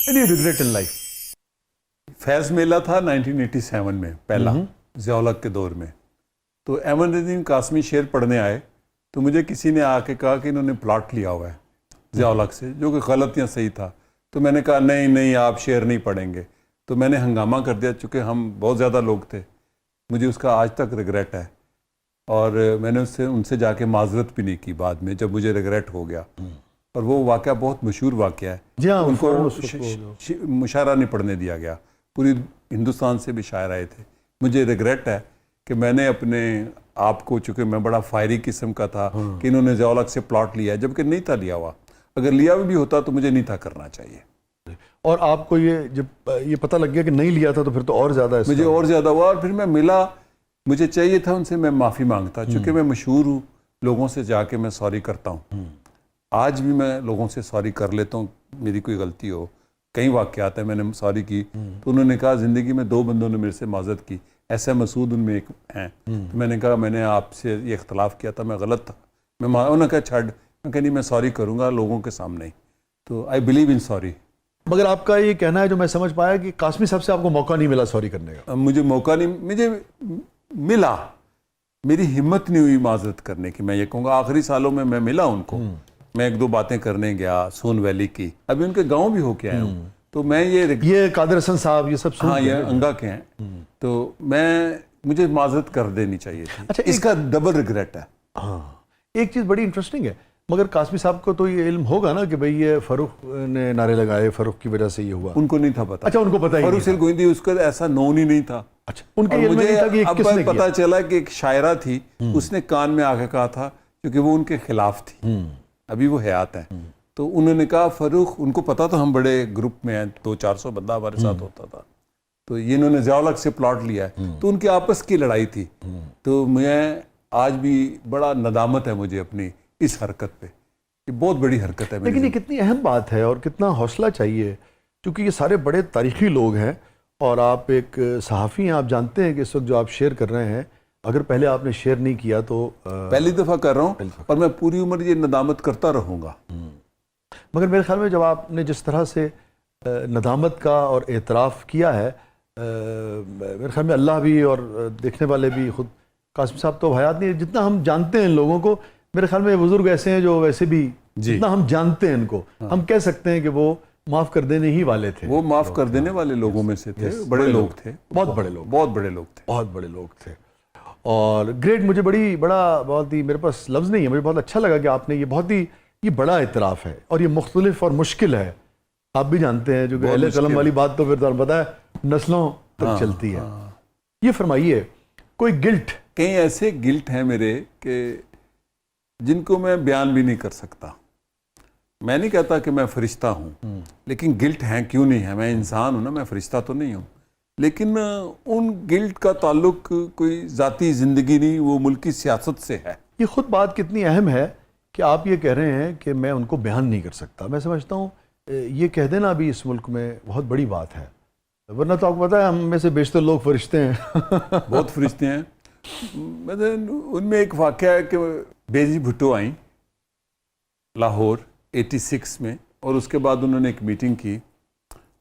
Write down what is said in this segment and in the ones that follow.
Any regret in life? Faiz Mela था 1987 में पहला, ज़िया-उल-हक के दौर में। तो अहमदुद्दीन कासमी शेर पढ़ने आए तो मुझे किसी ने आके कहा कि इन्होंने प्लॉट लिया हुआ है ज़िया-उल-हक से, जो कि गलत या सही था। तो मैंने कहा नहीं नहीं, आप शेर नहीं पढ़ेंगे। तो मैंने हंगामा कर दिया, चूँकि हम बहुत ज़्यादा लोग थे। मुझे उसका आज तक रिग्रेट है, और मैंने उनसे जाके माजरत भी नहीं की बाद में, जब मुझे रिग्रेट हो गया। और वो वाक़या बहुत मशहूर वाक़या है। जी हाँ, उनको मुशायरा नहीं पढ़ने दिया गया, पूरी हिंदुस्तान से भी शायर आए थे। मुझे रिग्रेट है कि मैंने अपने आप को, चूँकि मैं बड़ा फायरी किस्म का था, कि इन्होंने ज़िया-उल-हक से प्लॉट लिया है, जबकि नहीं था लिया हुआ। अगर लिया भी होता तो मुझे नहीं था करना चाहिए। और आपको ये जब ये पता लग गया कि नहीं लिया था तो फिर तो और ज़्यादा मुझे और ज़्यादा हुआ। और फिर मैं मिला, मुझे चाहिए था उनसे, मैं माफ़ी मांगता, चूँकि मैं मशहूर हूँ, लोगों से जाके मैं सॉरी करता हूँ। आज भी मैं लोगों से सॉरी कर लेता हूँ, मेरी कोई गलती हो। कई वाक़यात हैं मैंने सॉरी की, तो उन्होंने कहा ज़िंदगी में 2 बंदों ने मेरे से माज़रत की, ऐसा मसूद उनमें एक हैं। तो मैंने कहा मैंने आपसे ये इख्तलाफ किया था, मैं गलत था, उन्होंने कहा छड़, मैं कहा नहीं, मैं सॉरी करूँगा लोगों के सामने ही। तो आई बिलीव इन सॉरी। मगर आपका ये कहना है, जो मैं समझ पाया, कि कासमी साहब से आपको मौका नहीं मिला सॉरी करने का? मुझे मौका नहीं, मुझे मिला, मेरी हिम्मत नहीं हुई माजरत करने की। मैं ये कहूँगा आखिरी सालों में मैं मिला उनको, मैं 1-2 बातें करने गया सोन वैली की, अभी उनके गांव भी होके आया हूँ। तो मैं ये कादिर हसन साहब ये सब, हाँ, ये अंगा के हैं, तो मुझे माजरत कर देनी चाहिए थी। अच्छा, इसका डबल रिग्रेट है। हाँ, एक चीज़ बड़ी इंटरेस्टिंग है, मगर कासमी साहब को तो ये इल्म होगा ना कि भाई ये फ़ारूक ने नारे लगाए, फ़ारूक की वजह से ये हुआ। उनको नहीं था पता। अच्छा, उनको पता ही नहीं था। फ़ारूक गोइंदी उसका ऐसा नोन ही नहीं था। अच्छा, उनके मुझे नहीं था कि ये किसने पता चला कि एक शायरा थी, उसने कान में आके कहा था, क्योंकि वो उनके खिलाफ थी, अभी वो हयात है। तो उन्होंने कहा फ़ारूक, उनको पता था हम बड़े ग्रुप में हैं, 200-400 बंदा हमारे साथ होता था, तो ये इन्होंने ज़िया-उल-हक से प्लॉट लिया है। तो उनकी आपस की लड़ाई थी। तो मैं आज भी बड़ा नदामत है मुझे अपनी इस हरकत पे, ये बहुत बड़ी हरकत है। लेकिन ये कितनी अहम बात है और कितना हौसला चाहिए, क्योंकि ये सारे बड़े तारीखी लोग हैं और आप एक सहाफ़ी हैं। आप जानते हैं कि इस वक्त जो आप शेयर कर रहे हैं, अगर पहले आपने शेयर नहीं किया तो पहली दफ़ा कर रहा हूँ, और मैं पूरी उम्र ये नदामत करता रहूँगा। मगर मेरे ख्याल में जब आपने जिस तरह से नदामत का और एतराफ़ किया है, मेरे ख्याल में अल्लाह भी और देखने वाले भी, खुद कासमी साहब तो हयात नहीं है, जितना हम जानते हैं इन लोगों को, मेरे ख्याल में बुजुर्ग ऐसे हैं जो वैसे भी जितना हम जानते हैं इनको, हम कह सकते हैं कि वो माफ़ कर देने ही वाले थे। वो माफ़ कर देने वाले लोगों में से थे, बड़े लोग थे, बहुत बड़े लोग, बहुत बड़े लोग थे, बहुत बड़े लोग थे। और ग्रेट, मुझे बहुत ही, मेरे पास लफ्ज़ नहीं है, मुझे बहुत अच्छा लगा कि आपने ये बड़ा इतराफ़ है, और ये मुख्तलिफ और मुश्किल है। आप भी जानते हैं, जो कि अहले कलम वाली बात तो फिर तो पता है नस्लों तक चलती है। ये फरमाइए, कोई गिल्ट? कई ऐसे गिल्ट हैं मेरे कि जिनको मैं बयान भी नहीं कर सकता। मैं नहीं कहता कि मैं फरिश्ता हूँ, लेकिन गिल्ट हैं, क्यों नहीं है, मैं इंसान हूँ ना, मैं फरिश्ता तो नहीं हूँ। लेकिन उन गिल्ट का ताल्लुक कोई ज़ाती ज़िंदगी नहीं, वो मुल्की सियासत से है। ये खुद बात कितनी अहम है कि आप ये कह रहे हैं कि मैं उनको बयान नहीं कर सकता। मैं समझता हूँ ये कह देना भी इस मुल्क में बहुत बड़ी बात है, वरना तो आपको पता है हम में से बेशतर लोग फरिश्ते हैं। बहुत फरिश्ते हैं। मतलब उनमें एक वाक़या है कि बेजी भुट्टो आई लाहौर 86 में, और उसके बाद उन्होंने एक मीटिंग की।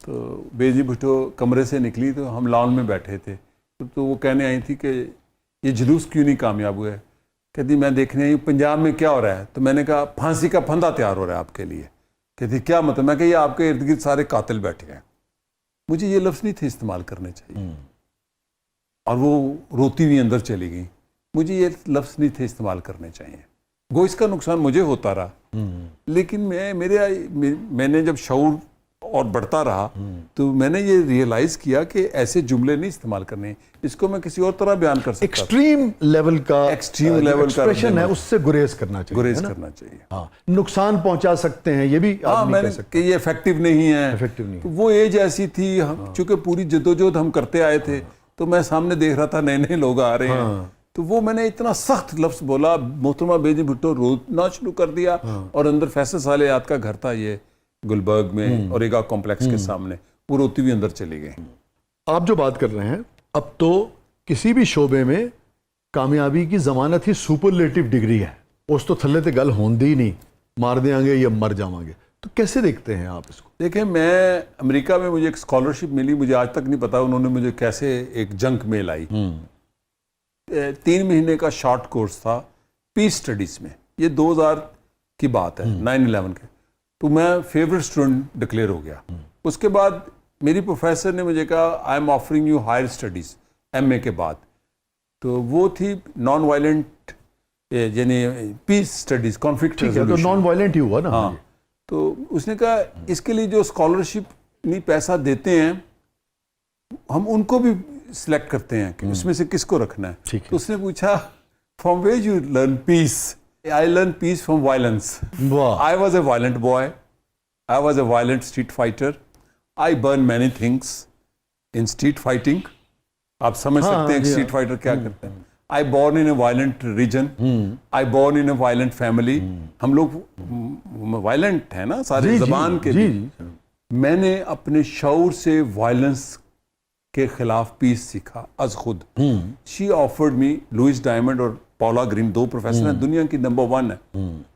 तो बेजी भुट्टो कमरे से निकली तो हम लॉन में बैठे थे, तो वो कहने आई थी कि ये जुलूस क्यों नहीं कामयाब हुआ है। कहती मैं देखने आई पंजाब में क्या हो रहा है। तो मैंने कहा फांसी का फंदा तैयार हो रहा है आपके लिए। कहती क्या मतलब। मैं कहा ये आपके इर्द गिर्द सारे कातिल बैठे हैं। मुझे ये लफ्ज़ नहीं थे इस्तेमाल करने चाहिए, और वो रोती हुई अंदर चली गई। मुझे ये लफ्ज़ नहीं थे इस्तेमाल करने चाहिए, गो इसका नुकसान मुझे होता रहा। लेकिन मैंने जब शऊर और बढ़ता रहा तो मैंने ये रियलाइज़ किया कि ऐसे जुमले नहीं इस्तेमाल करने, इसको मैं किसी और तरह बयान कर सकता। एक्सट्रीम लेवल का एक्सप्रेशन है, उससे गुरेज करना चाहिए, हाँ, नुकसान पहुंचा सकते हैं, ये भी मैंने कि ये इफेक्टिव नहीं है। तो वो एज ऐसी थी, चूंकि पूरी जद्दोजहद हम करते आए थे, तो मैं सामने देख रहा था नए नए लोग आ रहे हैं, तो वो मैंने इतना सख्त लफ्ज़ बोला, मोहतरमा बेजी भुट्टो रोना शुरू कर दिया। और अंदर फैसल सालेयात का घर था ये गुलबर्ग में ओरेगा कॉम्प्लेक्स के सामने, वो रोती हुई अंदर चली गई। आप जो बात कर रहे हैं, अब तो किसी भी शोबे में कामयाबी की जमानत ही सुपरलेटिव डिग्री है। उस तो थल्ले ते गल होंदी ही नहीं, मार देंगे या मर जावांगे, तो कैसे देखते हैं आप इसको? देखें, मैं अमेरिका में मुझे एक स्कॉलरशिप मिली, मुझे आज तक नहीं पता उन्होंने मुझे कैसे एक जंक मेल आई। 3 महीने का शॉर्ट कोर्स था पीस स्टडीज में, ये 2000 की बात है, 9/11 के। तो मैं फेवरेट स्टूडेंट डिक्लेयर हो गया। उसके बाद मेरी प्रोफेसर ने मुझे कहा I am offering you hire studies MA के बाद। तो वो थी नॉन वायलेंट यानी पीस स्टडीज, कॉन्फ्लिक्ट ठीक है, तो नॉन वायलेंट ही हुआ ना। हाँ, तो उसने कहा इसके लिए जो स्कॉलरशिप नहीं पैसा देते हैं हम उनको भी सिलेक्ट करते हैं कि उसमें से किसको रखना है। ठीक है। तो उसने पूछा from where you learn peace? I learn peace from violence. वाह। I was a violent boy, I was a violent street fighter, I burn many things in street fighting. आप समझ सकते हैं स्ट्रीट फाइटर क्या करते हैं। I born in a violent region, I born in a violent family. हम लोग violent है ना सारे जबान के भी। मैंने अपने शऊर से वायलेंस के खिलाफ पीस सीखा अज खुद। She offered me, Louise Diamond और पॉला ग्रीन 2 प्रोफेसर हैं, दुनिया की नंबर 1 है।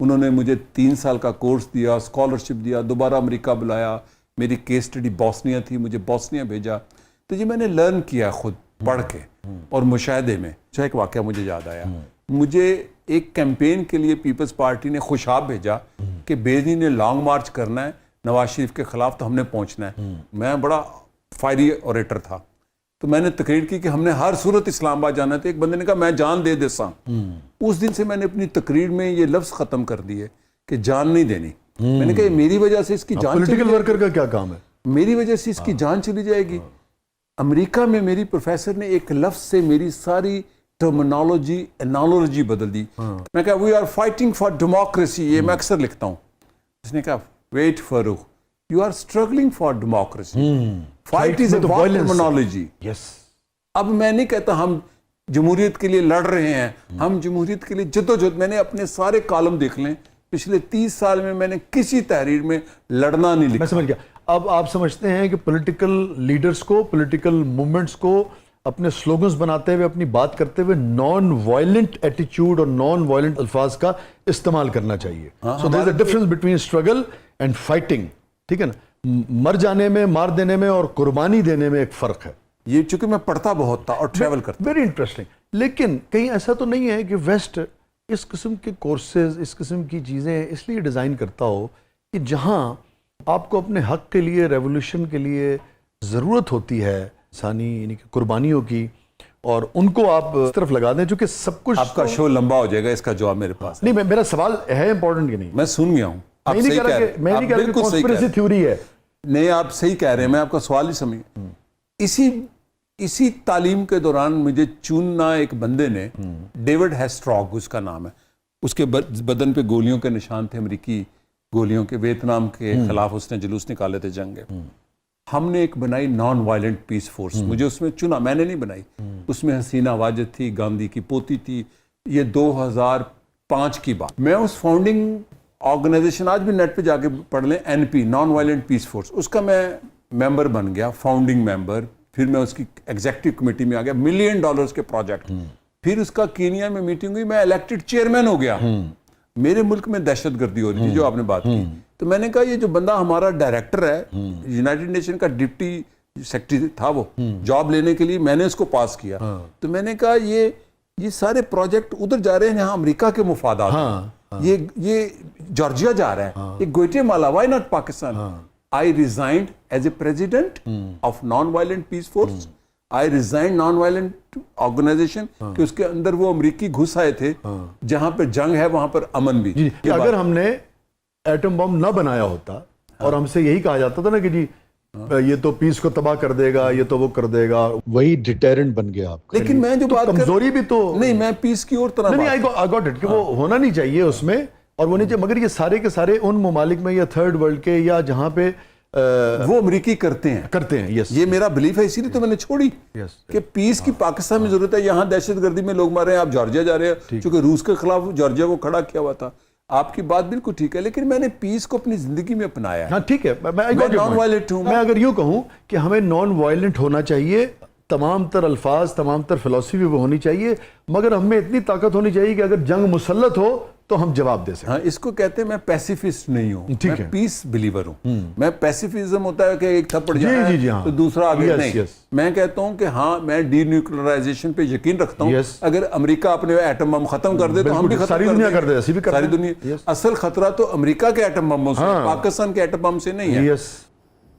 उन्होंने मुझे 3 साल का कोर्स दिया, स्कॉलरशिप दिया, दोबारा अमेरिका बुलाया। मेरी केस स्टडी बॉस्निया थी, मुझे बॉस्निया भेजा। तो ये मैंने लर्न किया खुद पढ़ के और मुशाहदे में। अच्छा, एक वाकया मुझे याद आया, मुझे एक कैंपेन के लिए पीपल्स पार्टी ने खुशाब भेजा कि बेनी ने लॉन्ग मार्च करना है नवाज शरीफ के खिलाफ, तो हमने पहुंचना है। मैं बड़ा फायरी ऑरेटर था, तो मैंने तकरीर की कि हमने हर सूरत इस्लामाबाद जाना था। एक बंदे ने कहा मैं जान दे देता। उस दिन से मैंने अपनी तकरीर में ये लफ्ज खत्म कर दिए कि जान नहीं देनी। मैंने कहा मेरी वजह से इसकी जान, पॉलिटिकल वर्कर का क्या काम है, मेरी वजह से इसकी जान चली जाएगी। अमेरिका में मेरी प्रोफेसर ने एक लफ्ज से मेरी सारी टर्मिनोलॉजी एनालॉजी बदल दी। मैं कहा we are fighting for democracy, ये मैं अक्सर लिखता हूँ। उसने कहा wait Farooq, you are struggling for democracy, fight is a terminology. Yes. अब मैं नहीं कहता हम जमहूरियत के लिए लड़ रहे हैं, हम जमहूरियत के लिए जद्दोजहद। मैंने अपने सारे कॉलम देख लें, पिछले 30 साल में मैंने किसी तहरीर में लड़ना नहीं लिखा। मैं समझ गया। अब आप समझते हैं कि पॉलिटिकल लीडर्स को, पॉलिटिकल मूवमेंट्स को अपने स्लोगन्स बनाते हुए, अपनी बात करते हुए नॉन वायलेंट एटीट्यूड और नॉन वायलेंट अल्फाज का इस्तेमाल करना चाहिए। So there is a difference between struggle and fighting. ठीक है ना, मर जाने में, मार देने में और कुर्बानी देने में एक फर्क है। ये चूंकि मैं पढ़ता बहुत था और ट्रैवल करता। Very interesting. लेकिन कहीं ऐसा तो नहीं है कि वेस्ट इस किस्म के कोर्सेज, इस किस्म की चीज़ें इसलिए डिज़ाइन करता हो कि जहां आपको अपने हक के लिए, रेवोल्यूशन के लिए ज़रूरत होती है इंसानी यानी कि कुर्बानियों की, और उनको आप इस तरफ लगा दें, चूंकि सब कुछ आपका शो लंबा हो जाएगा, इसका जवाब मेरे पास नहीं। मेरा सवाल है इंपॉर्टेंट कि नहीं? मैं सुन गया हूँ। आप मैं नहीं कह रहा कि कॉन्स्पिरेसी थ्योरी है। नहीं, आप सही कह रहे हैं, मैं आपका सवाल ही समझ। इसी तालीम के दौरान मुझे चुनना एक बंदे ने, डेविड हेस्ट्रॉग उसका नाम है, उसके बदन पे गोलियों के निशान थे, अमेरिकी गोलियों के, वियतनाम के खिलाफ उसने जुलूस निकाले थे जंग के। हमने एक बनाई नॉन वायलेंट पीस फोर्स, मुझे उसमें चुना, मैंने नहीं बनाई। उसमें हसीना वाजिद थी, गांधी की पोती थी। ये 2005 की बात। मैं उस फाउंडिंग ऑर्गेनाइजेशन, आज भी नेट पे जाके पढ़ लें, NP non violent peace force, उसका मैं मेंबर बन गया, फाउंडिंग मेंबर। फिर मैं उसकी एग्जीक्यूटिव कमेटी में आ गया, $1 मिलियन के प्रोजेक्ट। फिर उसका कीनिया में मीटिंग हुई, मैं इलेक्टेड चेयरमैन हो गया। मेरे मुल्क में दहशतगर्दी हो रही थी, जो आपने बात की। तो मैंने कहा ये जो बंदा हमारा डायरेक्टर है, यूनाइटेड नेशन का डिप्टी सेक्रेटरी था वो, जॉब लेने के लिए मैंने उसको पास किया। तो मैंने कहा ये सारे प्रोजेक्ट उधर जा रहे हैं जहां अमेरिका के मुफादात हैं। ये जॉर्जिया जा रहा है, ये Guatemala, why not Pakistan? I resigned as a president of non violent peace force. I resigned non violent organisation कि उसके अंदर वो अमेरिकी घुस आए थे, जहां पर जंग है वहां पर अमन भी। अगर हमने एटम बम न बनाया होता और हमसे यही कहा जाता था ना कि जी ये तो पीस को तबाह कर देगा, ये तो वो कर देगा, वही डिटेरेंट बन गया आपका। लेकिन मैं जो बात कमजोरी भी तो नहीं, मैं पीस की और तरह नहीं, आई गॉट इट कि वो होना नहीं चाहिए उसमें, और वो नहीं चाहिए। मगर ये सारे के सारे उन ममालिक में या थर्ड वर्ल्ड के या जहां पे वो अमेरिकी करते हैं। यस, ये मेरा बिलीफ है, इसीलिए तो मैंने छोड़ी कि पीस की पाकिस्तान में जरूरत है। यहाँ दहशतगर्दी में लोग मार रहे हैं, आप जॉर्जिया जा रहे हैं, क्योंकि रूस के खिलाफ जॉर्जिया को खड़ा किया हुआ था। आपकी बात बिल्कुल ठीक है, लेकिन मैंने पीस को अपनी जिंदगी में अपनाया। हाँ ठीक है, मैं नॉन वायलेंट हूं। मैं अगर यूं कहूं कि हमें नॉन वायलेंट होना चाहिए, तमाम तर अल्फाज, तमाम तर फिलॉसफी वो होनी चाहिए, मगर हमें इतनी ताकत होनी चाहिए कि अगर जंग मुसल्लत हो तो हम जवाब दे सकें। हाँ, इसको कहते हैं मैं पैसिफिस्ट नहीं हूँ, ठीक मैं है। पीस बिलीवर हूँ। मैं पैसिफिज्म होता है कि एक थप्पड़ जी, जाए जी, जी, हाँ। तो दूसरा आगे Yes, नहीं। yes. मैं कहता हूँ कि हाँ, मैं डीन्यूक्लियराइजेशन पे यकीन रखता हूँ। Yes. अगर अमेरिका अपने एटम बम खत्म कर दे तो हम भी बिल्कुल, खत्म सारी कर दुनिया देंगे। कर दे, ऐसी भी कर सारी दें। दुनिया। Yes. असल खतरा तो अमेरिका के एटम बमों से, हाँ। पाकिस्तान के एटम बम से नहीं है। यस